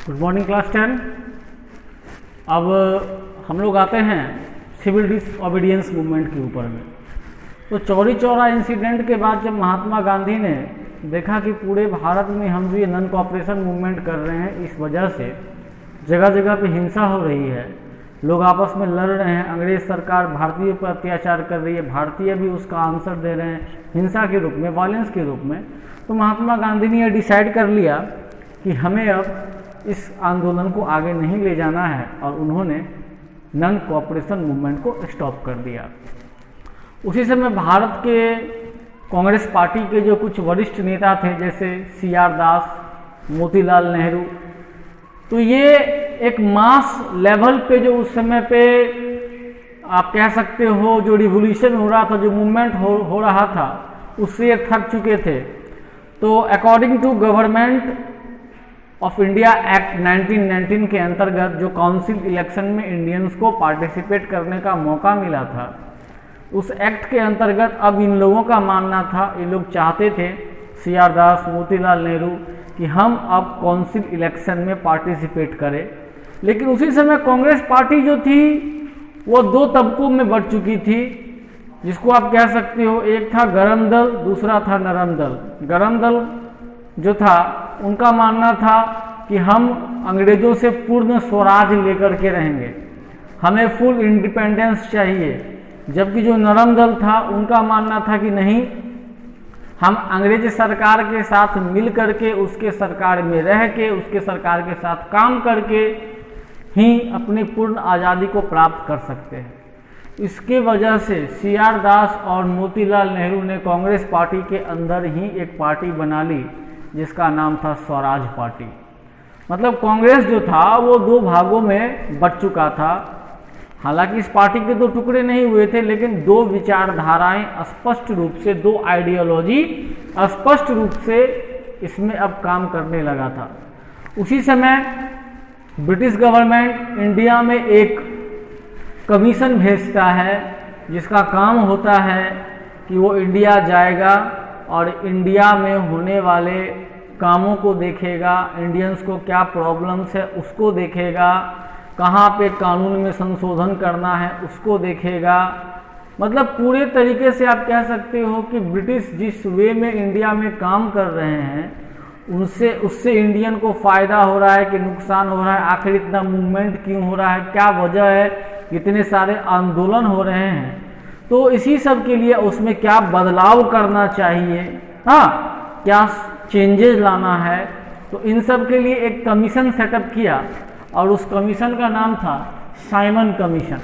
Good morning class 10। अब हम लोग आते हैं सिविल डिसओबीडियंस मूवमेंट के ऊपर में। तो चौरी चौरा इंसिडेंट के बाद जब महात्मा गांधी ने देखा कि पूरे भारत में हम जो ये नॉन कोऑपरेशन मूवमेंट कर रहे हैं, इस वजह से जगह जगह पे हिंसा हो रही है, लोग आपस में लड़ रहे हैं, अंग्रेज सरकार भारतीय पर अत्याचार कर रही है, भारतीय भी उसका आंसर दे रहे हैं हिंसा के रूप में, वायलेंस के रूप में। तो महात्मा गांधी ने यह डिसाइड कर लिया कि हमें अब इस आंदोलन को आगे नहीं ले जाना है और उन्होंने नॉन कोऑपरेशन मूवमेंट को स्टॉप कर दिया। उसी समय भारत के कांग्रेस पार्टी के जो कुछ वरिष्ठ नेता थे, जैसे CR दास, मोतीलाल नेहरू, तो ये एक मास लेवल पे जो उस समय पे आप कह सकते हो जो रिवॉल्यूशन हो रहा था, जो मूवमेंट हो रहा था, उससे थक चुके थे। तो according to Government of India Act 1919 के अंतर्गत जो काउंसिल इलेक्शन में इंडियंस को पार्टिसिपेट करने का मौका मिला था, उस एक्ट के अंतर्गत अब इन लोगों का मानना था, ये लोग चाहते थे, CR दास, मोतीलाल नेहरू, कि हम अब काउंसिल इलेक्शन में पार्टिसिपेट करें। लेकिन उसी समय कांग्रेस पार्टी जो थी वो दो तबकों में बढ़ चुकी थी, जिसको आप कह सकते हो, एक था गरम दल, दूसरा था नरम दल। गरम दल जो था उनका मानना था कि हम अंग्रेजों से पूर्ण स्वराज लेकर के रहेंगे, हमें फुल इंडिपेंडेंस चाहिए। जबकि जो नरम दल था उनका मानना था कि नहीं, हम अंग्रेज सरकार के साथ मिल करके, उसके सरकार में रह के, उसके सरकार के साथ काम करके ही अपनी पूर्ण आज़ादी को प्राप्त कर सकते हैं। इसके वजह से CR दास और मोतीलाल नेहरू ने कांग्रेस पार्टी के अंदर ही एक पार्टी बना ली जिसका नाम था स्वराज पार्टी। मतलब कांग्रेस जो था वो दो भागों में बट चुका था। हालांकि इस पार्टी के दो टुकड़े नहीं हुए थे, लेकिन दो विचारधाराएं स्पष्ट रूप से, दो आइडियोलॉजी स्पष्ट रूप से इसमें अब काम करने लगा था। उसी समय ब्रिटिश गवर्नमेंट इंडिया में एक कमीशन भेजता है जिसका काम होता है कि वो इंडिया जाएगा और इंडिया में होने वाले कामों को देखेगा, इंडियंस को क्या प्रॉब्लम्स है उसको देखेगा, कहाँ पे कानून में संशोधन करना है उसको देखेगा। मतलब पूरे तरीके से आप कह सकते हो कि ब्रिटिश जिस वे में इंडिया में काम कर रहे हैं, उससे इंडियन को फ़ायदा हो रहा है कि नुकसान हो रहा है, आखिर इतना मूवमेंट क्यों हो रहा है, क्या वजह है, इतने सारे आंदोलन हो रहे हैं, तो इसी सब के लिए उसमें क्या बदलाव करना चाहिए, हाँ, क्या चेंजेस लाना है। तो इन सब के लिए एक कमीशन सेटअप किया और उस कमीशन का नाम था साइमन कमीशन।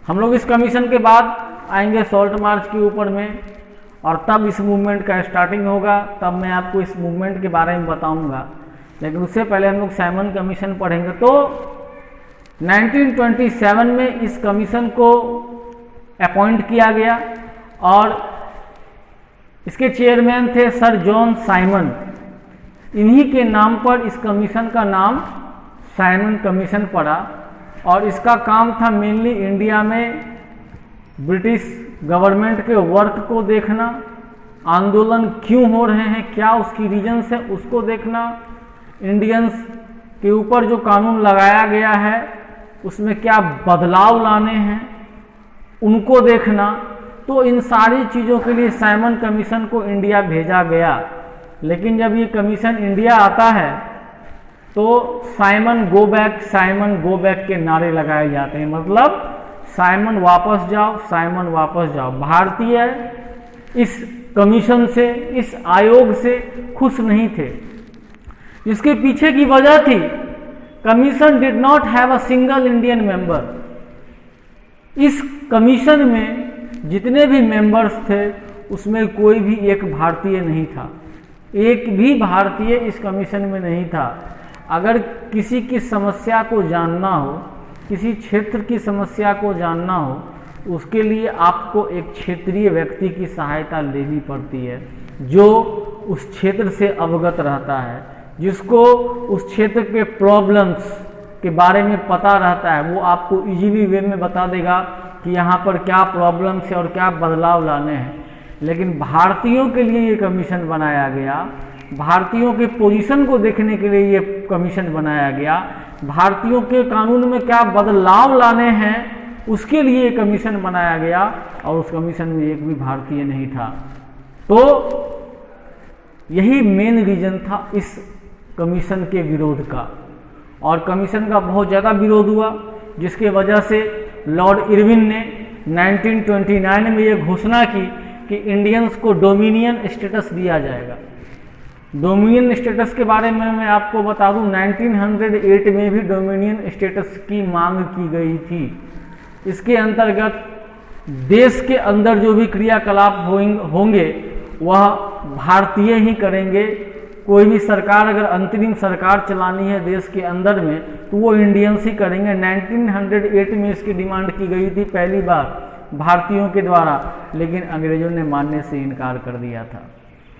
हम लोग इस कमीशन के बाद आएंगे सॉल्ट मार्च के ऊपर में, और तब इस मूवमेंट का स्टार्टिंग होगा, तब मैं आपको इस मूवमेंट के बारे में बताऊंगा। लेकिन उससे पहले हम लोग साइमन कमीशन पढ़ेंगे। तो 1927 में इस कमीशन को अपॉइंट किया गया और इसके चेयरमैन थे सर जॉन साइमन। इन्हीं के नाम पर इस कमीशन का नाम साइमन कमीशन पड़ा और इसका काम था मेनली इंडिया में ब्रिटिश गवर्नमेंट के वर्क को देखना, आंदोलन क्यों हो रहे हैं, क्या उसकी रीजन्स है उसको देखना, इंडियंस के ऊपर जो कानून लगाया गया है उसमें क्या बदलाव लाने हैं उनको देखना। तो इन सारी चीज़ों के लिए साइमन कमीशन को इंडिया भेजा गया। लेकिन जब ये कमीशन इंडिया आता है तो साइमन गो बैक के नारे लगाए जाते हैं। मतलब साइमन वापस जाओ, साइमन वापस जाओ। भारतीय इस कमीशन से, इस आयोग से खुश नहीं थे। इसके पीछे की वजह थी, commission did not have a single Indian member. इस कमीशन में जितने भी मेंबर्स थे उसमें कोई भी एक भारतीय नहीं था, एक भी भारतीय इस कमीशन में नहीं था। अगर किसी की समस्या को जानना हो, किसी क्षेत्र की समस्या को जानना हो, उसके लिए आपको एक क्षेत्रीय व्यक्ति की सहायता लेनी पड़ती है, जो उस क्षेत्र से अवगत रहता है, जिसको उस क्षेत्र के प्रॉब्लम्स के बारे में पता रहता है। वो आपको इजीली वे में बता देगा कि यहाँ पर क्या प्रॉब्लम्स है और क्या बदलाव लाने हैं। लेकिन भारतीयों के लिए ये कमीशन बनाया गया भारतीयों के पोजीशन को देखने के लिए ये कमीशन बनाया गया, भारतीयों के कानून में क्या बदलाव लाने हैं उसके लिए ये कमीशन बनाया गया, और उस कमीशन में एक भी भारतीय नहीं था। तो यही मेन रीजन था इस कमीशन के विरोध का, और कमीशन का बहुत ज़्यादा विरोध हुआ, जिसके वजह से लॉर्ड इरविन ने 1929 में ये घोषणा की कि इंडियंस को डोमिनियन स्टेटस दिया जाएगा। डोमिनियन स्टेटस के बारे में मैं आपको बता दूं, 1908 में भी डोमिनियन स्टेटस की मांग की गई थी। इसके अंतर्गत देश के अंदर जो भी क्रियाकलाप होंगे वह भारतीय ही करेंगे। कोई भी सरकार अगर अंतरिम सरकार चलानी है देश के अंदर में तो वो इंडियंस ही करेंगे। 1908 में इसकी डिमांड की गई थी पहली बार भारतीयों के द्वारा, लेकिन अंग्रेजों ने मानने से इनकार कर दिया था।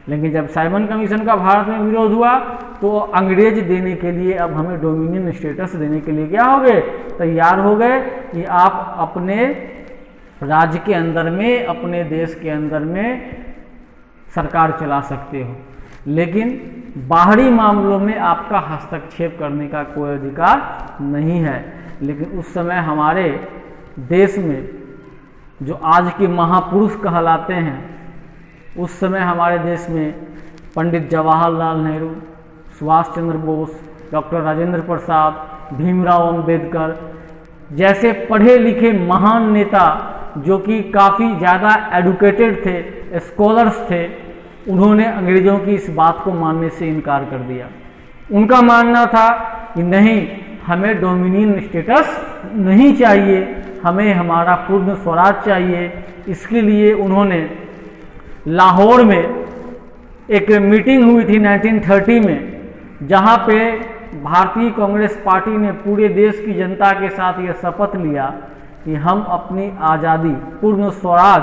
लेकिन जब साइमन कमीशन का भारत में विरोध हुआ तो अंग्रेज देने के लिए, अब हमें डोमिनियन स्टेटस देने के लिए क्या हो गए, तैयार हो गए कि आप अपने राज्य के अंदर में, अपने देश के अंदर में सरकार चला सकते हो, लेकिन बाहरी मामलों में आपका हस्तक्षेप करने का कोई अधिकार नहीं है। लेकिन उस समय हमारे देश में जो आज के महापुरुष कहलाते हैं, उस समय हमारे देश में पंडित जवाहरलाल नेहरू, सुभाष चंद्र बोस, डॉक्टर राजेंद्र प्रसाद, भीमराव अंबेडकर जैसे पढ़े लिखे महान नेता जो कि काफ़ी ज़्यादा एडुकेटेड थे, स्कॉलर्स थे, उन्होंने अंग्रेज़ों की इस बात को मानने से इनकार कर दिया। उनका मानना था कि नहीं, हमें डोमिनियन स्टेटस नहीं चाहिए, हमें हमारा पूर्ण स्वराज चाहिए। इसके लिए उन्होंने लाहौर में एक मीटिंग हुई थी 1930 में, जहाँ पे भारतीय कांग्रेस पार्टी ने पूरे देश की जनता के साथ ये शपथ लिया कि हम अपनी आज़ादी, पूर्ण स्वराज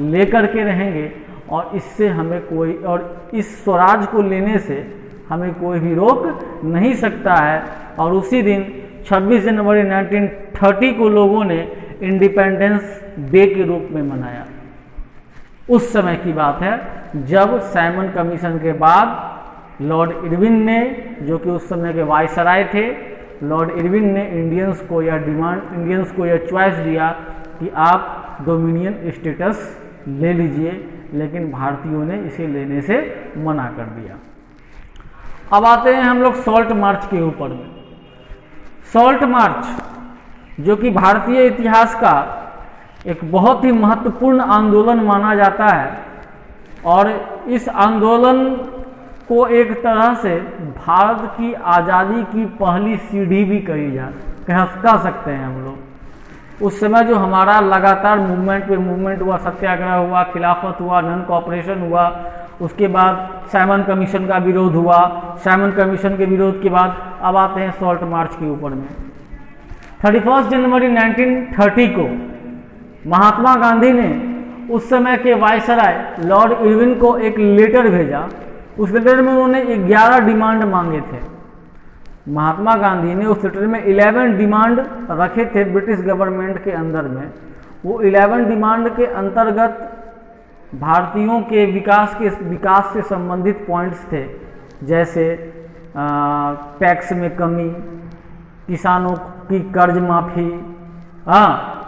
लेकर के रहेंगे, और इससे हमें कोई, और इस स्वराज को लेने से हमें कोई भी रोक नहीं सकता है। और उसी दिन 26 जनवरी 1930 को लोगों ने इंडिपेंडेंस डे के रूप में मनाया। उस समय की बात है जब साइमन कमीशन के बाद लॉर्ड इरविन ने, जो कि उस समय के वायसराय थे, लॉर्ड इरविन ने इंडियंस को यह चॉइस दिया कि आप डोमिनियन स्टेटस ले लीजिए, लेकिन भारतीयों ने इसे लेने से मना कर दिया। अब आते हैं हम लोग सॉल्ट मार्च के ऊपर में। सॉल्ट मार्च जो कि भारतीय इतिहास का एक बहुत ही महत्वपूर्ण आंदोलन माना जाता है, और इस आंदोलन को एक तरह से भारत की आज़ादी की पहली सीढ़ी भी कह सकते हैं हम लोग। उस समय जो हमारा लगातार मूवमेंट हुआ, सत्याग्रह हुआ, खिलाफत हुआ, नॉन कॉपरेशन हुआ, उसके बाद साइमन कमीशन का विरोध हुआ। साइमन कमीशन के विरोध के बाद अब आते हैं सॉल्ट मार्च के ऊपर में। 31 जनवरी 1930 को महात्मा गांधी ने उस समय के वायसराय लॉर्ड इरविन को एक लेटर भेजा। उस लेटर में उन्होंने 11 डिमांड मांगे थे। महात्मा गांधी ने उस लेटर में 11 डिमांड रखे थे ब्रिटिश गवर्नमेंट के अंदर में। वो 11 डिमांड के अंतर्गत भारतीयों के विकास से संबंधित पॉइंट्स थे, जैसे टैक्स में कमी, किसानों की कर्ज माफ़ी,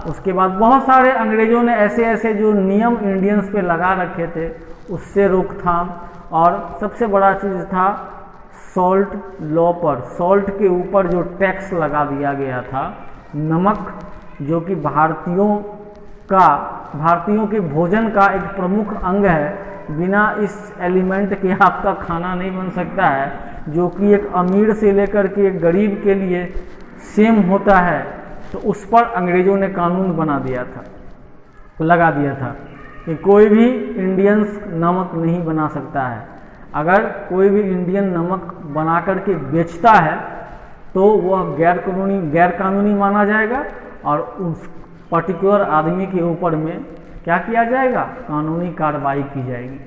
उसके बाद बहुत सारे अंग्रेज़ों ने ऐसे जो नियम इंडियंस पे लगा रखे थे उससे रोकथाम, और सबसे बड़ा चीज़ था सॉल्ट लॉ पर, सॉल्ट के ऊपर जो टैक्स लगा दिया गया था, नमक जो कि भारतीयों के भोजन का एक प्रमुख अंग है। बिना इस एलिमेंट के आपका खाना नहीं बन सकता है, जो कि एक अमीर से लेकर के एक गरीब के लिए सेम होता है। तो उस पर अंग्रेज़ों ने कानून बना दिया था, लगा दिया था कि कोई भी इंडियंस नमक नहीं बना सकता है। अगर कोई भी इंडियन नमक बना करके बेचता है तो वह गैर कानूनी माना जाएगा, और उस पर्टिकुलर आदमी के ऊपर में क्या किया जाएगा, कानूनी कार्रवाई की जाएगी।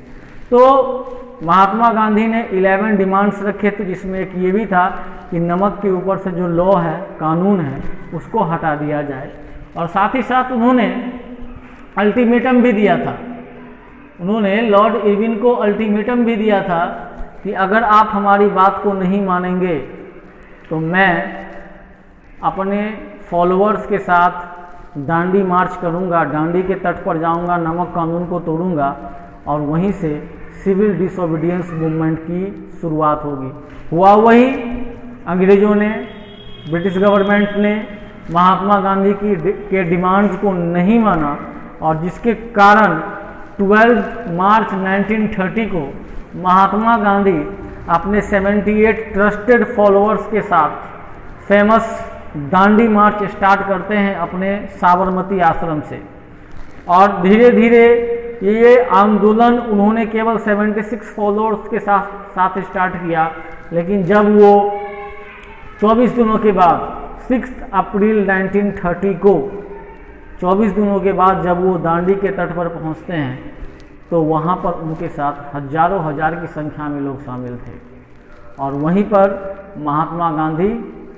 तो महात्मा गांधी ने 11 डिमांड्स रखे थे, जिसमें एक ये भी था कि नमक के ऊपर से जो लॉ है, कानून है, उसको हटा दिया जाए। और साथ ही साथ उन्होंने अल्टीमेटम भी दिया था। उन्होंने लॉर्ड इरविन को अल्टीमेटम भी दिया था कि अगर आप हमारी बात को नहीं मानेंगे तो मैं अपने फॉलोअर्स के साथ दांडी मार्च करूंगा, दांडी के तट पर जाऊंगा, नमक कानून को तोड़ूंगा और वहीं से सिविल डिसोबीडियंस मूवमेंट की शुरुआत होगी। हुआ वही, अंग्रेज़ों ने, ब्रिटिश गवर्नमेंट ने महात्मा गांधी के डिमांड्स को नहीं माना और जिसके कारण 12 मार्च 1930 को महात्मा गांधी अपने 78 ट्रस्टेड फॉलोअर्स के साथ फेमस दांडी मार्च स्टार्ट करते हैं अपने साबरमती आश्रम से। और धीरे धीरे ये आंदोलन उन्होंने केवल 76 फॉलोअर्स के साथ स्टार्ट किया, लेकिन जब वो 24 दिनों के बाद 6 अप्रैल 1930 को 24 दिनों के बाद जब वो दांडी के तट पर पहुंचते हैं तो वहाँ पर उनके साथ हजारों हजार की संख्या में लोग शामिल थे और वहीं पर महात्मा गांधी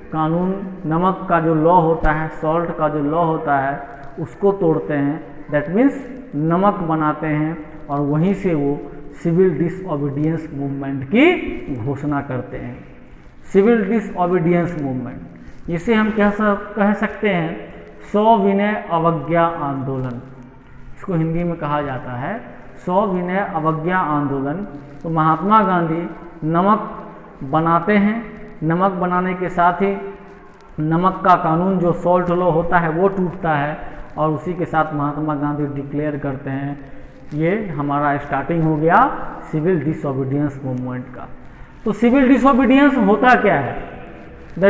कानून, नमक का जो लॉ होता है, सॉल्ट का जो लॉ होता है, उसको तोड़ते हैं। दैट मीन्स नमक बनाते हैं और वहीं से वो सिविल डिसओबीडियंस मूवमेंट की घोषणा करते हैं। सिविल डिसओबीडियंस मूवमेंट, जिसे हम कह सकते हैं सविनय अवज्ञा आंदोलन, इसको हिंदी में कहा जाता है सविनय अवज्ञा आंदोलन। तो महात्मा गांधी नमक बनाते हैं, नमक बनाने के साथ ही नमक का कानून जो सॉल्ट लॉ होता है वो टूटता है और उसी के साथ महात्मा गांधी डिक्लेयर करते हैं ये हमारा स्टार्टिंग हो गया सिविल डिसओबीडियंस मूवमेंट का। तो सिविल डिसओबीडियंस होता क्या है? The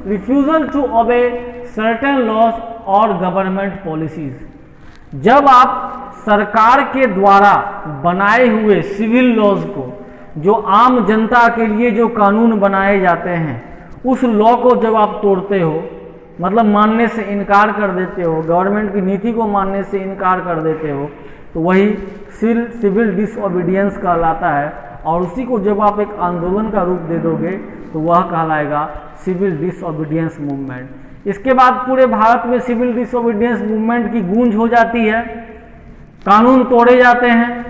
refusal to obey certain laws और गवर्नमेंट पॉलिसीज। जब आप सरकार के द्वारा बनाए हुए सिविल लॉज को, जो आम जनता के लिए जो कानून बनाए जाते हैं, उस लॉ को जब आप तोड़ते हो, मतलब मानने से इनकार कर देते हो, गवर्नमेंट की नीति को मानने से इनकार कर देते हो, तो वही सिविल डिसओबीडियंस कहलाता है। और उसी को जब आप एक आंदोलन का रूप दे दोगे तो वह कहलाएगा सिविल डिसओबीडियंस मूवमेंट। इसके बाद पूरे भारत में सिविल डिसओबीडियंस मूवमेंट की गूंज हो जाती है, कानून तोड़े जाते हैं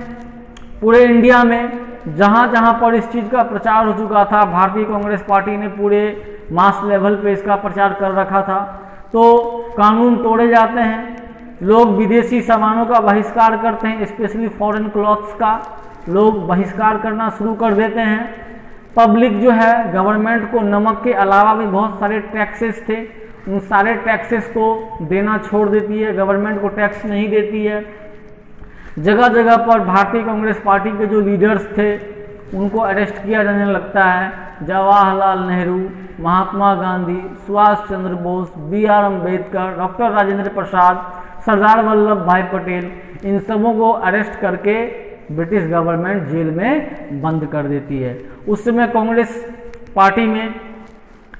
पूरे इंडिया में। जहाँ जहाँ पर इस चीज़ का प्रचार हो चुका था, भारतीय कांग्रेस पार्टी ने पूरे मास लेवल पे इसका प्रचार कर रखा था, तो कानून तोड़े जाते हैं। लोग विदेशी सामानों का बहिष्कार करते हैं, स्पेशली फॉरेन क्लॉथ्स का लोग बहिष्कार करना शुरू कर देते हैं। पब्लिक जो है, गवर्नमेंट को नमक के अलावा भी बहुत सारे टैक्सेस थे, उन सारे टैक्सेस को देना छोड़ देती है, गवर्नमेंट को टैक्स नहीं देती है। जगह जगह पर भारतीय कांग्रेस पार्टी के जो लीडर्स थे उनको अरेस्ट किया जाने लगता है। जवाहरलाल नेहरू, महात्मा गांधी, सुभाष चंद्र बोस, BR अम्बेडकर, डॉक्टर राजेंद्र प्रसाद, सरदार वल्लभ भाई पटेल, इन सबों को अरेस्ट करके ब्रिटिश गवर्नमेंट जेल में बंद कर देती है। उस समय कांग्रेस पार्टी में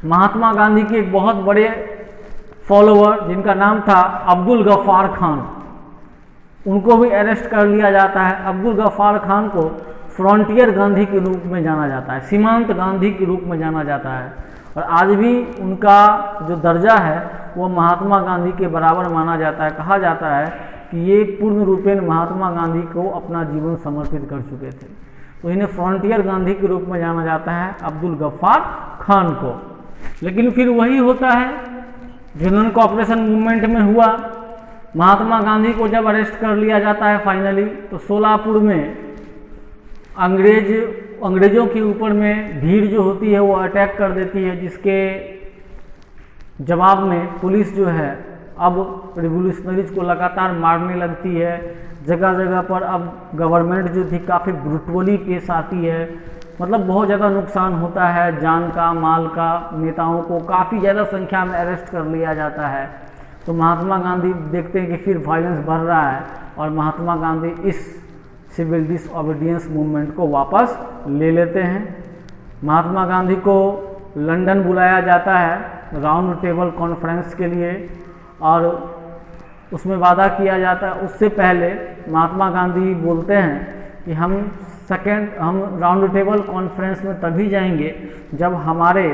महात्मा गांधी के एक बहुत बड़े फॉलोअर जिनका नाम था अब्दुल गफ्फार खान, उनको भी अरेस्ट कर लिया जाता है। अब्दुल गफ्फार खान को फ्रंटियर गांधी के रूप में जाना जाता है, सीमांत गांधी के रूप में जाना जाता है और आज भी उनका जो दर्जा है वो महात्मा गांधी के बराबर माना जाता है। कहा जाता है कि ये पूर्ण रूपेण महात्मा गांधी को अपना जीवन समर्पित कर चुके थे, तो इन्हें फ्रंटियर गांधी के रूप में जाना जाता है अब्दुल गफ्फार खान को। लेकिन फिर वही होता है जो नॉन कॉपरेशन मूवमेंट में हुआ। महात्मा गांधी को जब अरेस्ट कर लिया जाता है फाइनली, तो सोलापुर में अंग्रेजों के ऊपर में भीड़ जो होती है वो अटैक कर देती है, जिसके जवाब में पुलिस जो है अब रिवोल्यूशनरीज को लगातार मारने लगती है। जगह जगह पर अब गवर्नमेंट जो थी काफ़ी ब्रूटली पेश आती है, मतलब बहुत ज़्यादा नुकसान होता है, जान का, माल का। नेताओं को काफ़ी ज़्यादा संख्या में अरेस्ट कर लिया जाता है। तो महात्मा गांधी देखते हैं कि फिर वायलेंस बढ़ रहा है और महात्मा गांधी इस सिविल डिसओबीडियंस मूवमेंट को वापस ले लेते हैं। महात्मा गांधी को लंदन बुलाया जाता है राउंड टेबल कॉन्फ्रेंस के लिए और उसमें वादा किया जाता है। उससे पहले महात्मा गांधी बोलते हैं कि हम राउंड टेबल कॉन्फ्रेंस में तभी जाएंगे जब हमारे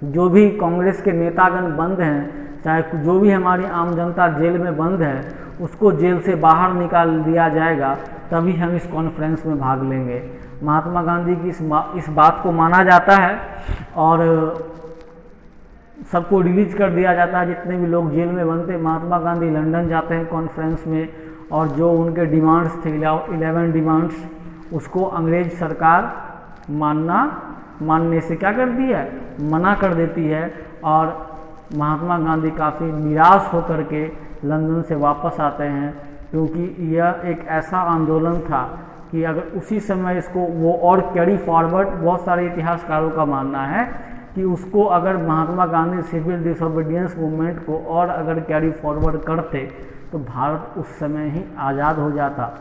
जो भी कांग्रेस के नेतागण बंद हैं, चाहे जो भी हमारी आम जनता जेल में बंद है, उसको जेल से बाहर निकाल दिया जाएगा, तभी हम इस कॉन्फ्रेंस में भाग लेंगे। महात्मा गांधी की इस बात को माना जाता है और सबको रिलीज कर दिया जाता है। जितने भी लोग जेल में बंद थे, महात्मा गांधी लंदन जाते हैं कॉन्फ्रेंस में, और जो उनके डिमांड्स थे 11 डिमांड्स, उसको अंग्रेज सरकार मानने से क्या करती है, मना कर देती है। और महात्मा गांधी काफ़ी निराश होकर के लंदन से वापस आते हैं, क्योंकि यह एक ऐसा आंदोलन था कि अगर उसी समय इसको वो और कैरी फॉरवर्ड, बहुत सारे इतिहासकारों का मानना है कि उसको अगर Mahatma Gandhi civil disobedience movement को और अगर कैरी फॉरवर्ड करते तो भारत उस समय ही आज़ाद हो जाता।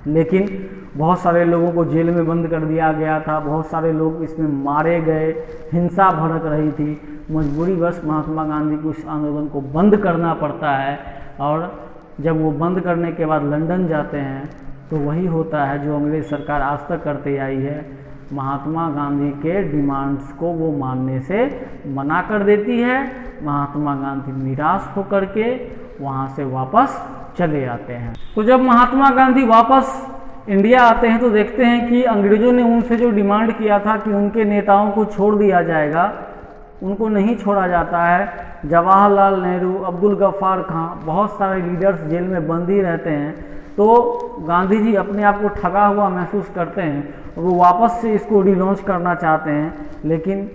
लेकिन बहुत सारे लोगों को जेल में बंद कर दिया गया था, बहुत सारे लोग इसमें मारे गए, हिंसा भड़क रही थी। मजबूरीवश महात्मा गांधी को इस आंदोलन को बंद करना पड़ता है, और जब वो बंद करने के बाद लंदन जाते हैं तो वही होता है जो अंग्रेज सरकार आज तक करते आई है, महात्मा गांधी के डिमांड्स को वो मानने से मना कर देती है। महात्मा गांधी निराश होकर के वहाँ से वापस चले आते हैं। तो जब महात्मा गांधी वापस इंडिया आते हैं तो देखते हैं कि अंग्रेज़ों ने उनसे जो डिमांड किया था कि उनके नेताओं को छोड़ दिया जाएगा, उनको नहीं छोड़ा जाता है। जवाहरलाल नेहरू, अब्दुल गफ्फार खां, बहुत सारे लीडर्स जेल में बंद ही रहते हैं। तो गांधी जी अपने आप को ठगा हुआ महसूस करते हैं और वो वापस से इसको रिलॉन्च करना चाहते हैं, लेकिन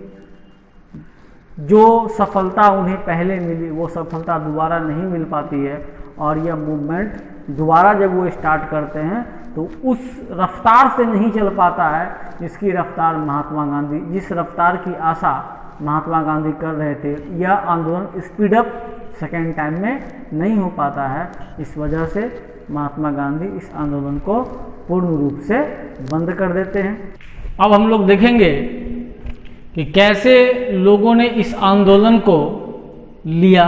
जो सफलता उन्हें पहले मिली वो सफलता दोबारा नहीं मिल पाती है, और यह मूवमेंट दोबारा जब वो स्टार्ट करते हैं तो उस रफ्तार से नहीं चल पाता है जिसकी रफ्तार महात्मा गांधी, जिस रफ्तार की आशा महात्मा गांधी कर रहे थे। यह आंदोलन स्पीड अप सेकेंड टाइम में नहीं हो पाता है। इस वजह से महात्मा गांधी इस आंदोलन को पूर्ण रूप से बंद कर देते हैं। अब हम लोग देखेंगे कि कैसे लोगों ने इस आंदोलन को लिया,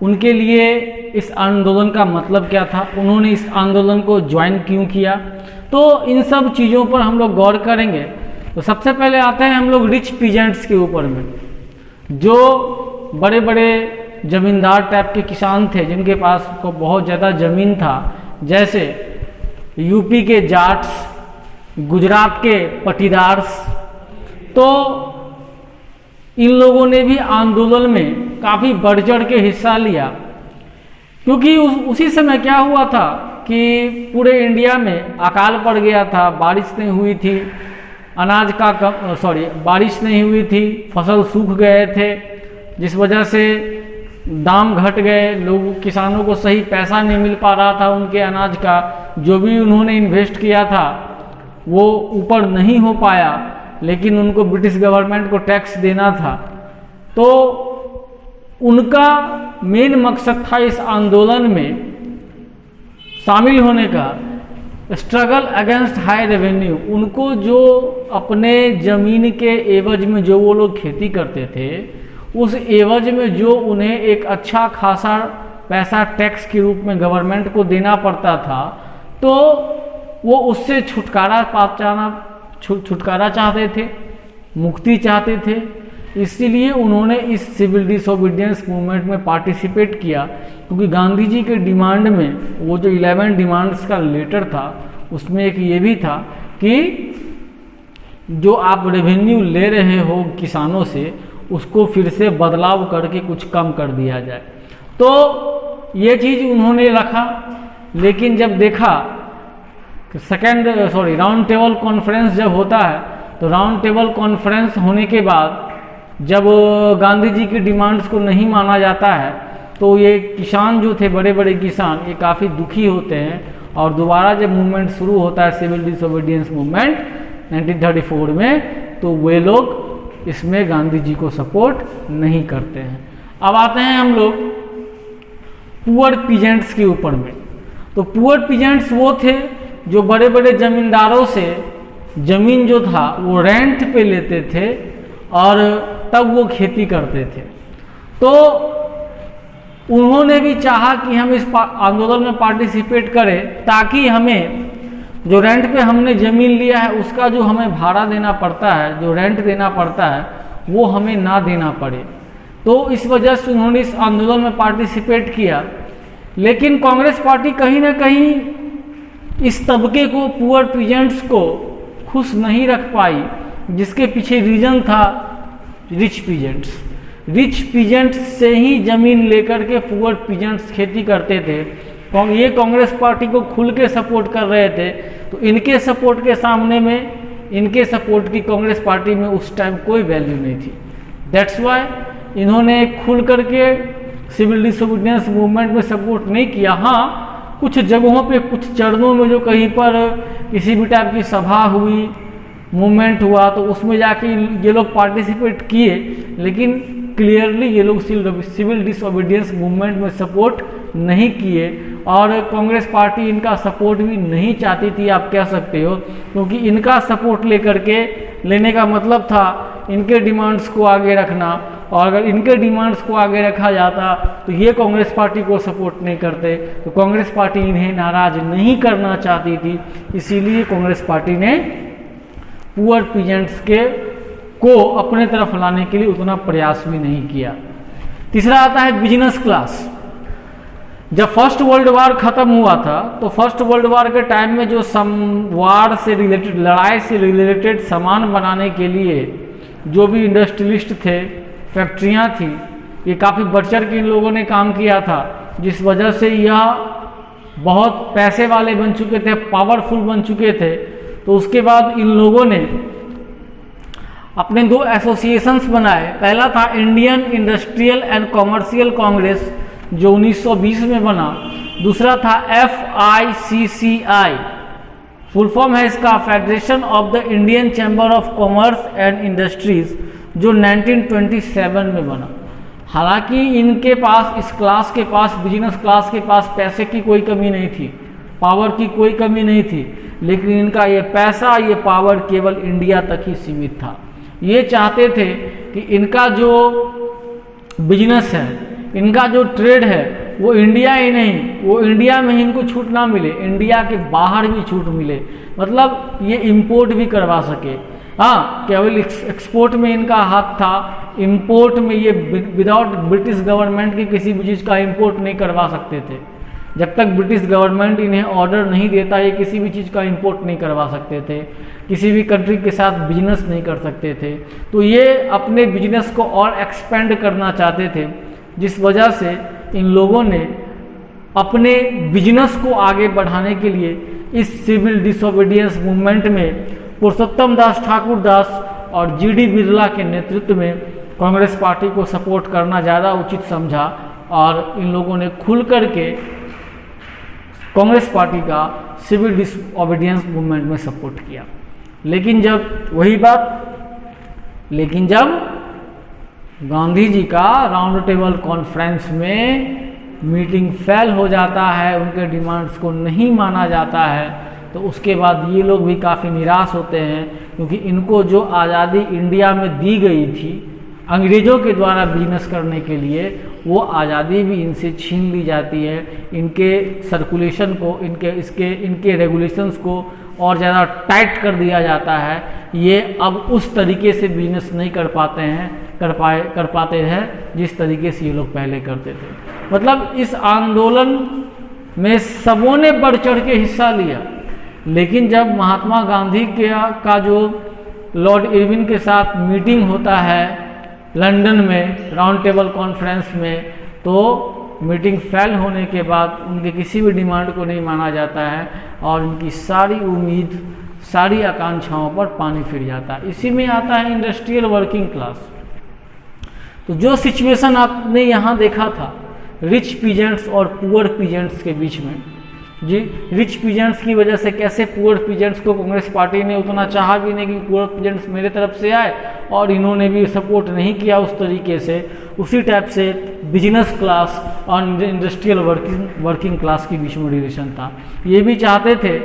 उनके लिए इस आंदोलन का मतलब क्या था, उन्होंने इस आंदोलन को ज्वाइन क्यों किया। तो इन सब चीज़ों पर हम लोग गौर करेंगे। तो सबसे पहले आते हैं हम लोग रिच पीजेंट्स के ऊपर में, जो बड़े बड़े जमींदार टाइप के किसान थे जिनके पास को बहुत ज़्यादा ज़मीन था, जैसे यूपी के जाट्स, गुजरात के पटीदार्स। तो इन लोगों ने भी आंदोलन में काफ़ी बढ़ चढ़ के हिस्सा लिया, क्योंकि उसी समय क्या हुआ था कि पूरे इंडिया में अकाल पड़ गया था, बारिश नहीं हुई थी, अनाज का बारिश नहीं हुई थी, फसल सूख गए थे, जिस वजह से दाम घट गए, लोग किसानों को सही पैसा नहीं मिल पा रहा था उनके अनाज का, जो भी उन्होंने इन्वेस्ट किया था वो ऊपर नहीं हो पाया, लेकिन उनको ब्रिटिश गवर्नमेंट को टैक्स देना था। तो उनका मेन मकसद था इस आंदोलन में शामिल होने का, स्ट्रगल अगेंस्ट हाई रेवेन्यू। उनको जो अपने ज़मीन के एवज में जो वो लोग खेती करते थे, उस एवज में जो उन्हें एक अच्छा खासा पैसा टैक्स के रूप में गवर्नमेंट को देना पड़ता था, तो वो उससे छुटकारा चाहते थे, मुक्ति चाहते थे। इसीलिए उन्होंने इस सिविल डिसोबीडियंस मूवमेंट में पार्टिसिपेट किया, क्योंकि गांधी जी के डिमांड में वो जो 11 डिमांड्स का लेटर था उसमें एक ये भी था कि जो आप रेवेन्यू ले रहे हो किसानों से उसको फिर से बदलाव करके कुछ कम कर दिया जाए। तो ये चीज़ उन्होंने रखा, लेकिन जब देखा राउंड टेबल कॉन्फ्रेंस जब होता है, तो राउंड टेबल कॉन्फ्रेंस होने के बाद जब गांधी जी की डिमांड्स को नहीं माना जाता है, तो ये किसान जो थे, बड़े बड़े किसान, ये काफ़ी दुखी होते हैं, और दोबारा जब मूवमेंट शुरू होता है सिविल डिसोबीडियंस मूवमेंट 1934 में, तो वे लोग इसमें गांधी जी को सपोर्ट नहीं करते हैं। अब आते हैं हम लोग पुअर पीजेंट्स के ऊपर में। तो पुअर पीजेंट्स वो थे जो बड़े बड़े जमींदारों से ज़मीन जो था वो रेंट पे लेते थे और तब वो खेती करते थे। तो उन्होंने भी चाहा कि हम इस आंदोलन में पार्टिसिपेट करें, ताकि हमें जो रेंट पे हमने ज़मीन लिया है उसका जो हमें भाड़ा देना पड़ता है, जो रेंट देना पड़ता है, वो हमें ना देना पड़े। तो इस वजह से उन्होंने इस आंदोलन में पार्टिसिपेट किया। लेकिन कांग्रेस पार्टी कहीं ना कहीं इस तबके को, पुअर पीजेंट्स को खुश नहीं रख पाई, जिसके पीछे रीजन था रिच पीजेंट्स। रिच पीजेंट्स से ही जमीन लेकर के पुअर पीजेंट्स खेती करते थे। ये कांग्रेस पार्टी को खुल के सपोर्ट कर रहे थे, तो इनके सपोर्ट के सामने में, इनके सपोर्ट की कांग्रेस पार्टी में उस टाइम कोई वैल्यू नहीं थी। दैट्स वाई इन्होंने खुल करके सिविल डिसोबीडियंस मूवमेंट में सपोर्ट नहीं किया। हाँ, कुछ जगहों पे, कुछ चरणों में जो कहीं पर किसी भी टाइप की सभा हुई, मूवमेंट हुआ, तो उसमें जाके ये लोग पार्टिसिपेट किए, लेकिन क्लियरली ये लोग सिविल डिसोबीडियंस मूवमेंट में सपोर्ट नहीं किए, और कांग्रेस पार्टी इनका सपोर्ट भी नहीं चाहती थी, आप कह सकते हो, क्योंकि इनका सपोर्ट लेने का मतलब था इनके डिमांड्स को आगे रखना, और अगर इनके डिमांड्स को आगे रखा जाता तो ये कांग्रेस पार्टी को सपोर्ट नहीं करते, तो कांग्रेस पार्टी इन्हें नाराज नहीं करना चाहती थी, इसीलिए कांग्रेस पार्टी ने पुअर पीजेंट्स को अपने तरफ लाने के लिए उतना प्रयास भी नहीं किया। तीसरा आता है बिजनेस क्लास। जब फर्स्ट वर्ल्ड वार खत्म हुआ था, तो फर्स्ट वर्ल्ड वार के टाइम में जो वार से रिलेटेड, लड़ाई से रिलेटेड सामान बनाने के लिए जो भी इंडस्ट्रियलिस्ट थे, फैक्ट्रियां थी, ये काफ़ी बढ़ चढ़ के इन लोगों ने काम किया था, जिस वजह से यह बहुत पैसे वाले बन चुके थे, पावरफुल बन चुके थे। तो उसके बाद इन लोगों ने अपने दो एसोसिएशंस बनाए। पहला था Indian industrial and commercial Congress, जो 1920 में बना। दूसरा था FICCI, फुल फॉर्म है इसका federation of the Indian chamber of commerce and industries, जो 1927 में बना। हालांकि इनके पास, इस क्लास के पास, बिजनेस क्लास के पास पैसे की कोई कमी नहीं थी, पावर की कोई कमी नहीं थी, लेकिन इनका ये पैसा, ये पावर केवल इंडिया तक ही सीमित था। ये चाहते थे कि इनका जो बिजनेस है, इनका जो ट्रेड है, वो इंडिया ही नहीं, वो इंडिया में ही इनको छूट ना मिले, इंडिया के बाहर भी छूट मिले, मतलब ये इंपोर्ट भी करवा सके। हाँ, केवल एक्सपोर्ट में इनका हाथ था, इंपोर्ट में ये विदाउट ब्रिटिश गवर्नमेंट की किसी भी चीज़ का इंपोर्ट नहीं करवा सकते थे। जब तक ब्रिटिश गवर्नमेंट इन्हें ऑर्डर नहीं देता, ये किसी भी चीज़ का इंपोर्ट नहीं करवा सकते थे, किसी भी कंट्री के साथ बिजनेस नहीं कर सकते थे। तो ये अपने बिजनेस को और एक्सपेंड करना चाहते थे, जिस वजह से इन लोगों ने अपने बिजनेस को आगे बढ़ाने के लिए इस सिविल डिसोबीडियंस मूवमेंट में पुरुषोत्तम दास ठाकुर दास और GD बिरला के नेतृत्व में कांग्रेस पार्टी को सपोर्ट करना ज़्यादा उचित समझा, और इन लोगों ने खुल करके कांग्रेस पार्टी का सिविल डिसोबीडियंस मूवमेंट में सपोर्ट किया। लेकिन जब गांधी जी का राउंड टेबल कॉन्फ्रेंस में मीटिंग फेल हो जाता है, उनके डिमांड्स को नहीं माना जाता है, तो उसके बाद ये लोग भी काफ़ी निराश होते हैं, क्योंकि इनको जो आज़ादी इंडिया में दी गई थी अंग्रेज़ों के द्वारा बिजनेस करने के लिए, वो आज़ादी भी इनसे छीन ली जाती है। इनके सर्कुलेशन को, इनके रेगुलेशंस को और ज़्यादा टाइट कर दिया जाता है। ये अब उस तरीके से बिजनेस नहीं कर पाते हैं जिस तरीके से ये लोग पहले करते थे। मतलब इस आंदोलन में सबों ने बढ़ चढ़ के हिस्सा लिया, लेकिन जब महात्मा गांधी का जो लॉर्ड इरविन के साथ मीटिंग होता है लंदन में राउंड टेबल कॉन्फ्रेंस में, तो मीटिंग फेल होने के बाद उनके किसी भी डिमांड को नहीं माना जाता है, और उनकी सारी उम्मीद, सारी आकांक्षाओं पर पानी फिर जाता है। इसी में आता है इंडस्ट्रियल वर्किंग क्लास। तो जो सिचुएशन आपने यहाँ देखा था रिच पीजेंट्स और पुअर पीजेंट्स के बीच में, जी, रिच पीजेंट्स की वजह से कैसे पुअर पीजेंट्स को कांग्रेस पार्टी ने उतना चाहा भी नहीं कि पुअर पीजेंट्स मेरे तरफ से आए, और इन्होंने भी सपोर्ट नहीं किया उस तरीके से। उसी टाइप से बिजनेस क्लास और इंडस्ट्रियल वर्किंग क्लास के बीच में रिलेशन था। ये भी चाहते थे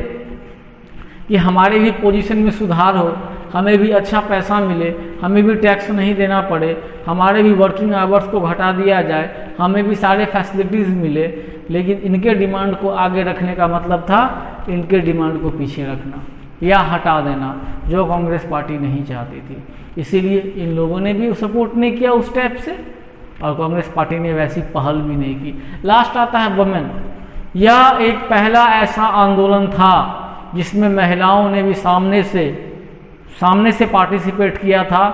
कि हमारे भी पोजीशन में सुधार हो, हमें भी अच्छा पैसा मिले, हमें भी टैक्स नहीं देना पड़े, हमारे भी वर्किंग आवर्स को घटा दिया जाए, हमें भी सारे फैसिलिटीज़ मिले। लेकिन इनके डिमांड को आगे रखने का मतलब था इनके डिमांड को पीछे रखना या हटा देना, जो कांग्रेस पार्टी नहीं चाहती थी। इसीलिए इन लोगों ने भी सपोर्ट नहीं किया उस टाइप से, और कांग्रेस पार्टी ने वैसी पहल भी नहीं की। लास्ट आता है वुमेन। यह एक पहला ऐसा आंदोलन था जिसमें महिलाओं ने भी सामने से पार्टिसिपेट किया था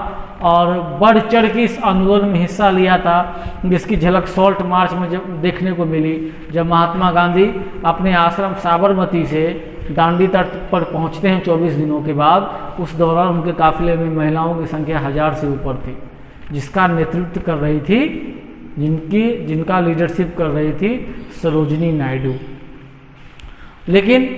और बढ़ चढ़ के इस आंदोलन में हिस्सा लिया था, जिसकी झलक सॉल्ट मार्च में जब देखने को मिली, जब महात्मा गांधी अपने आश्रम साबरमती से दांडी तट पर पहुंचते हैं 24 दिनों के बाद। उस दौरान उनके काफिले में महिलाओं की संख्या 1000 से ऊपर थी, जिसका नेतृत्व कर रही थी, जिनका लीडरशिप कर रही थी सरोजिनी नायडू। लेकिन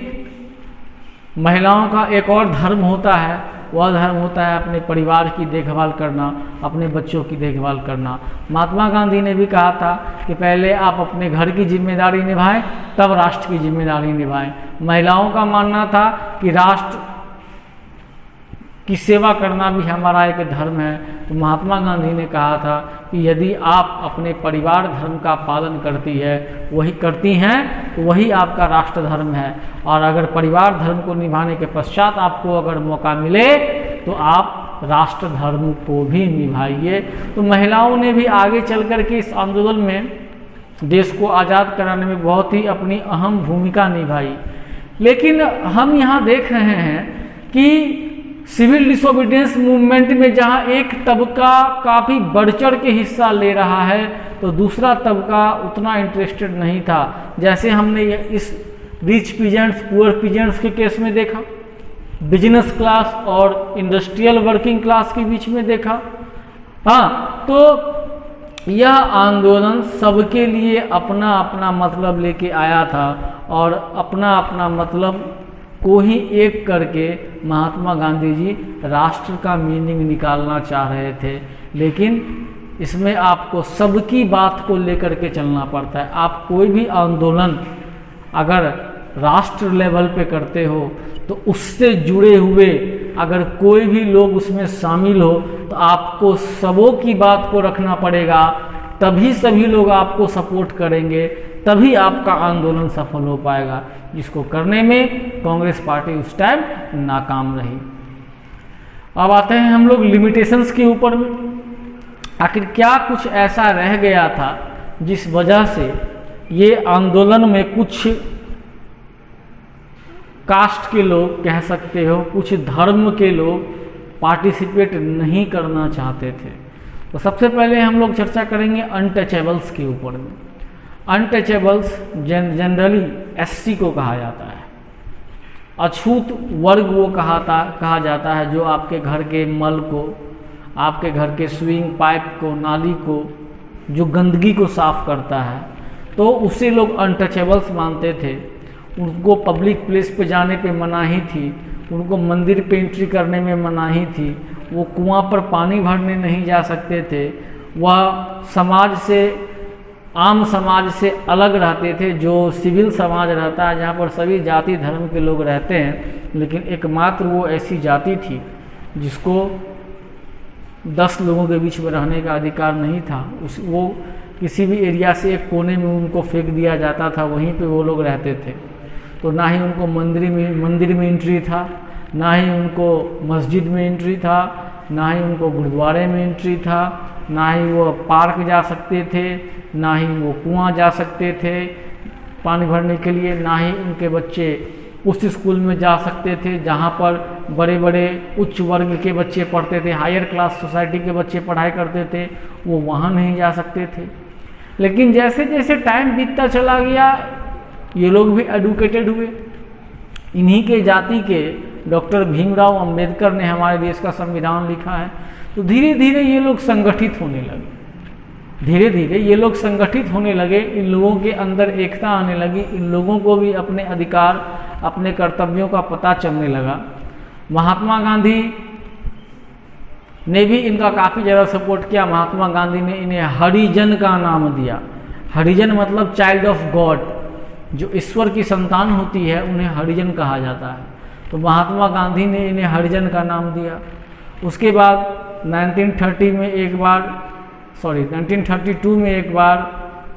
महिलाओं का एक और धर्म होता है, वह धर्म होता है अपने परिवार की देखभाल करना, अपने बच्चों की देखभाल करना। महात्मा गांधी ने भी कहा था कि पहले आप अपने घर की जिम्मेदारी निभाएं, तब राष्ट्र की जिम्मेदारी निभाएं। महिलाओं का मानना था कि राष्ट्र की सेवा करना भी हमारा एक धर्म है। तो महात्मा गांधी ने कहा था कि यदि आप अपने परिवार धर्म का पालन करती हैं तो वही आपका राष्ट्र धर्म है, और अगर परिवार धर्म को निभाने के पश्चात आपको अगर मौका मिले तो आप राष्ट्र धर्म को भी निभाइए। तो महिलाओं ने भी आगे चल कर के इस आंदोलन में देश को आज़ाद कराने में बहुत ही अपनी अहम भूमिका निभाई। लेकिन हम यहाँ देख रहे हैं कि सिविल डिसोबीडियंस मूवमेंट में जहां एक तबका काफ़ी बढ़ चढ़ के हिस्सा ले रहा है तो दूसरा तबका उतना इंटरेस्टेड नहीं था। जैसे हमने इस रिच पीजेंट्स पुअर पीजेंट्स के केस में देखा, बिजनेस क्लास और इंडस्ट्रियल वर्किंग क्लास के बीच में देखा। हाँ, तो यह आंदोलन सबके लिए अपना अपना मतलब लेके आया था और अपना अपना मतलब को ही एक करके महात्मा गांधी जी राष्ट्र का मीनिंग निकालना चाह रहे थे। लेकिन इसमें आपको सबकी बात को लेकर के चलना पड़ता है। आप कोई भी आंदोलन अगर राष्ट्र लेवल पे करते हो तो उससे जुड़े हुए अगर कोई भी लोग उसमें शामिल हो तो आपको सबों की बात को रखना पड़ेगा, तभी सभी लोग आपको सपोर्ट करेंगे, तभी आपका आंदोलन सफल हो पाएगा, जिसको करने में कांग्रेस पार्टी उस टाइम नाकाम रही। अब आते हैं हम लोग लिमिटेशंस के ऊपर में। आखिर क्या कुछ ऐसा रह गया था जिस वजह से ये आंदोलन में कुछ कास्ट के लोग कह सकते हो, कुछ धर्म के लोग पार्टिसिपेट नहीं करना चाहते थे। तो सबसे पहले हम लोग चर्चा करेंगे अनटचेबल्स के ऊपर में। अनटचेबल्स जनरली एससी को कहा जाता है। अछूत वर्ग वो कहा जाता है जो आपके घर के मल को, आपके घर के स्विंग पाइप को, नाली को, जो गंदगी को साफ करता है, तो उसे लोग अनटचेबल्स मानते थे। उनको पब्लिक प्लेस पे जाने पे मनाही थी, उनको मंदिर पे एंट्री करने में मनाही थी, वो कुआं पर पानी भरने नहीं जा सकते थे, वह समाज से, आम समाज से अलग रहते थे, जो सिविल समाज रहता है जहाँ पर सभी जाति धर्म के लोग रहते हैं। लेकिन एकमात्र वो ऐसी जाति थी जिसको 10 लोगों के बीच में रहने का अधिकार नहीं था। वो किसी भी एरिया से एक कोने में उनको फेंक दिया जाता था, वहीं पे वो लोग रहते थे। तो ना ही उनको मंदिर में एंट्री था, ना ही उनको मस्जिद में एंट्री था, ना ही उनको गुरुद्वारे में एंट्री था, ना ही वो पार्क जा सकते थे, ना ही वो कुआं जा सकते थे पानी भरने के लिए, ना ही उनके बच्चे उस स्कूल में जा सकते थे जहाँ पर बड़े बड़े उच्च वर्ग के बच्चे पढ़ते थे, हायर क्लास सोसाइटी के बच्चे पढ़ाई करते थे, वो वहाँ नहीं जा सकते थे। लेकिन जैसे जैसे टाइम बीतता चला गया ये लोग भी एडुकेटेड हुए। इन्हीं के जाति के डॉक्टर भीमराव अंबेडकर ने हमारे देश का संविधान लिखा है। तो धीरे धीरे ये लोग संगठित होने लगे, धीरे धीरे ये लोग संगठित होने लगे, इन लोगों के अंदर एकता आने लगी, इन लोगों को भी अपने अधिकार, अपने कर्तव्यों का पता चलने लगा। महात्मा गांधी ने भी इनका काफ़ी ज़्यादा सपोर्ट किया। महात्मा गांधी ने इन्हें हरिजन का नाम दिया। हरिजन मतलब चाइल्ड ऑफ गॉड, जो ईश्वर की संतान होती है उन्हें हरिजन कहा जाता है। तो महात्मा गांधी ने इन्हें हरिजन का नाम दिया। उसके बाद 1932 में एक बार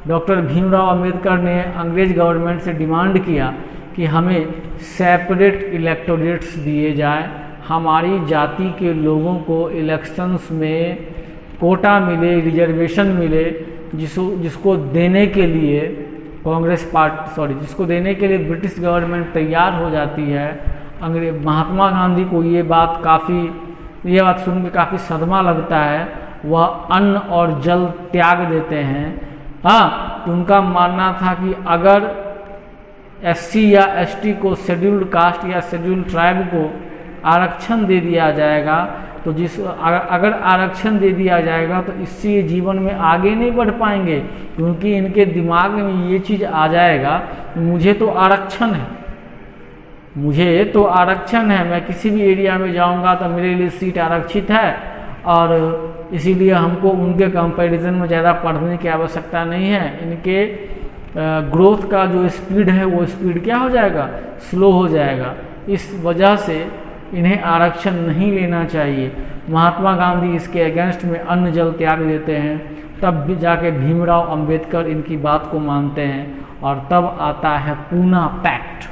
डॉक्टर भीमराव अंबेडकर ने अंग्रेज गवर्नमेंट से डिमांड किया कि हमें सेपरेट इलेक्टोरेट्स दिए जाए, हमारी जाति के लोगों को इलेक्शंस में कोटा मिले, रिजर्वेशन मिले, जिसको देने के लिए कांग्रेस पार्टी जिसको देने के लिए ब्रिटिश गवर्नमेंट तैयार हो जाती है। महात्मा गांधी को ये बात सुन के काफ़ी सदमा लगता है। वह अन्न और जल त्याग देते हैं। हाँ, तो उनका मानना था कि अगर एससी या एसटी को, शेड्यूल्ड कास्ट या शेड्यूल्ड ट्राइब को आरक्षण दे दिया जाएगा तो अगर आरक्षण दे दिया जाएगा तो इससे जीवन में आगे नहीं बढ़ पाएंगे, क्योंकि इनके दिमाग में ये चीज़ आ जाएगा मुझे तो आरक्षण है, मैं किसी भी एरिया में जाऊंगा तो मेरे लिए सीट आरक्षित है और इसीलिए हमको उनके कंपैरिजन में ज़्यादा पढ़ने की आवश्यकता नहीं है। इनके ग्रोथ का जो स्पीड है वो स्पीड क्या हो जाएगा, स्लो हो जाएगा। इस वजह से इन्हें आरक्षण नहीं लेना चाहिए। महात्मा गांधी इसके अगेंस्ट में अन्न जल त्याग देते हैं। तब भी जाके भीमराव अंबेडकर इनकी बात को मानते हैं और तब आता है पूना पैक्ट।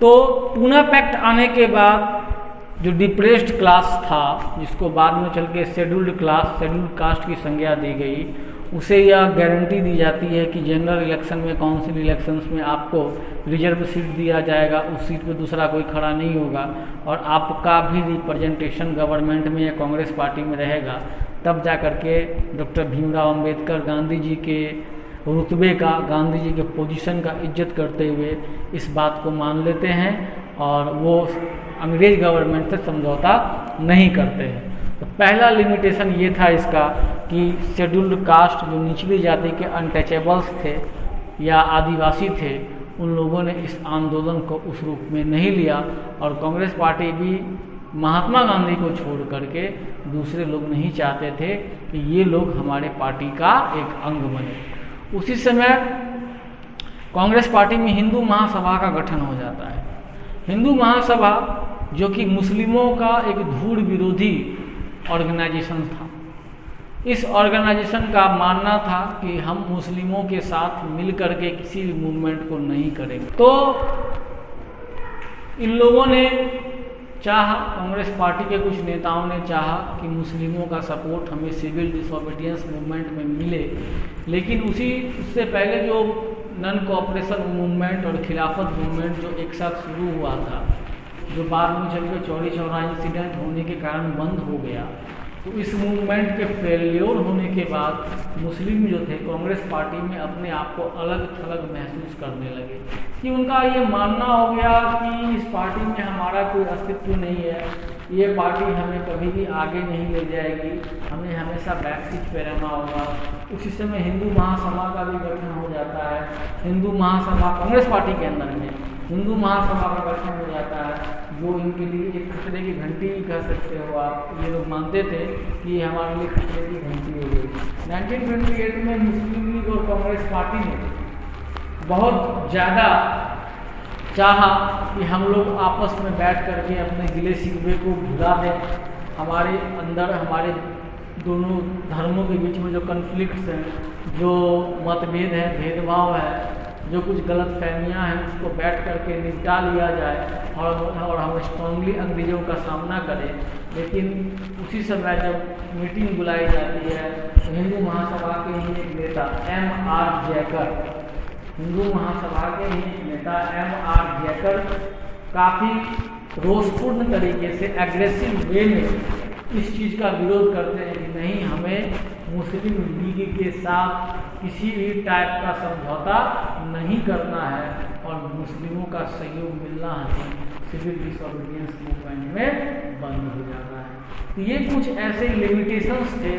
तो पूना पैक्ट आने के बाद जो डिप्रेस्ड क्लास था, जिसको बाद में चल के शेड्यूल्ड कास्ट की संज्ञा दी गई, उसे यह गारंटी दी जाती है कि जनरल इलेक्शन में, काउंसिल इलेक्शंस में आपको रिजर्व सीट दिया जाएगा, उस सीट पे दूसरा कोई खड़ा नहीं होगा और आपका भी रिप्रेजेंटेशन गवर्नमेंट में या कांग्रेस पार्टी में रहेगा। तब जा कर के डॉक्टर भीमराव अंबेडकर गांधी जी के रुतबे का, गांधी जी के पोजीशन का इज्जत करते हुए इस बात को मान लेते हैं और वो अंग्रेज गवर्नमेंट से समझौता नहीं करते हैं। तो पहला लिमिटेशन ये था इसका कि शेड्यूल्ड कास्ट, जो निचली जाति के अनटचेबल्स थे या आदिवासी थे, उन लोगों ने इस आंदोलन को उस रूप में नहीं लिया और कांग्रेस पार्टी भी महात्मा गांधी को छोड़ करके दूसरे लोग नहीं चाहते थे कि ये लोग हमारे पार्टी का एक अंग बने। उसी समय कांग्रेस पार्टी में हिंदू महासभा का गठन हो जाता है। हिंदू महासभा जो कि मुस्लिमों का एक धूड़ विरोधी ऑर्गेनाइजेशन था। इस ऑर्गेनाइजेशन का मानना था कि हम मुस्लिमों के साथ मिल करके किसी भी मूवमेंट को नहीं करेंगे। तो इन लोगों ने चाहा, कांग्रेस पार्टी के कुछ नेताओं ने चाहा कि मुस्लिमों का सपोर्ट हमें सिविल डिसोबीडियंस मूवमेंट में मिले, लेकिन उससे पहले जो नॉन कोऑपरेशन मूवमेंट और खिलाफत मूवमेंट जो एक साथ शुरू हुआ था, जो बाद में चल के चौरी चौरा इंसिडेंट होने के कारण बंद हो गया, तो इस मूवमेंट के फेल्योर होने के बाद मुस्लिम जो थे कांग्रेस पार्टी में अपने आप को अलग थलग महसूस करने लगे कि उनका ये मानना हो गया कि इस पार्टी में हमारा कोई अस्तित्व नहीं है, ये पार्टी हमें कभी भी आगे नहीं ले जाएगी, हमें हमेशा बैक सीट पे रहना होगा। उसी समय हिंदू महासभा का भी गठन हो जाता है। हिंदू महासभा कांग्रेस पार्टी के अंदर में हिंदू महासभा का गठन हो जाता है, जो इनके लिए एक खतरे की घंटी कह सकते हो आप। ये लोग मानते थे कि हमारे लिए खतरे की घंटी हो गई। 1928 में मुस्लिम लीग और कांग्रेस पार्टी ने बहुत ज़्यादा चाहा कि हम लोग आपस में बैठ करके अपने गिले शिकवे को भुला दें। हमारे अंदर हमारे दोनों धर्मों के बीच में जो कन्फ्लिक्ट्स हैं, जो मतभेद है, भेदभाव है, जो कुछ गलत फहमियाँ हैं, उसको बैठ करके निपटा लिया जाए और हम स्ट्रांगली अंग्रेज़ों का सामना करें। लेकिन उसी समय जब मीटिंग बुलाई जाती है तो हिंदू महासभा के ही एक नेता M.R. जैकर, हिंदू महासभा के ही नेता M.R. जैकर काफ़ी रोषपूर्ण तरीके से, एग्रेसिव वे में इस चीज़ का विरोध करते हैं कि नहीं, हमें मुस्लिम लीग के साथ किसी भी टाइप का समझौता नहीं करना है और मुस्लिमों का सहयोग मिलना है, सिविल डिसोबीडियंस मूवमेंट में बंद हो जाता है। तो ये कुछ ऐसे लिमिटेशंस थे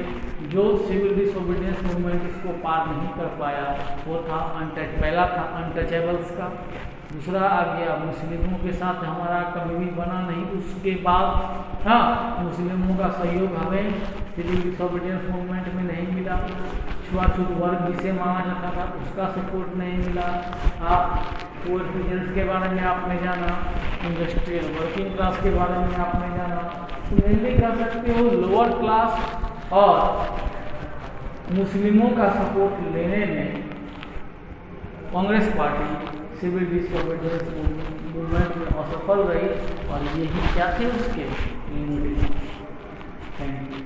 जो सिविल डिसोबीडियंस मूवमेंट इसको पार नहीं कर पाया। वो था पहला था अनटचेबल्स का, दूसरा आ गया मुस्लिमों के साथ हमारा कभी भी बना नहीं। उसके बाद मुस्लिमों का सहयोग हमें सिविल डिसोबीडियंस मूवमेंट में नहीं मिला। छुआछूत वर्ग जिसे माना जाता था उसका सपोर्ट नहीं मिला। आप पुअर पीजेंट्स के बारे में आपने जाना, इंडस्ट्रियल वर्किंग क्लास के बारे में आपने जाना। तो मेनली कह सकते हो लोअर क्लास और मुस्लिमों का सपोर्ट लेने में Congress party civil disobedience movement में असफल रही और यही क्या थे उसके लिमिटेशन। Thank you.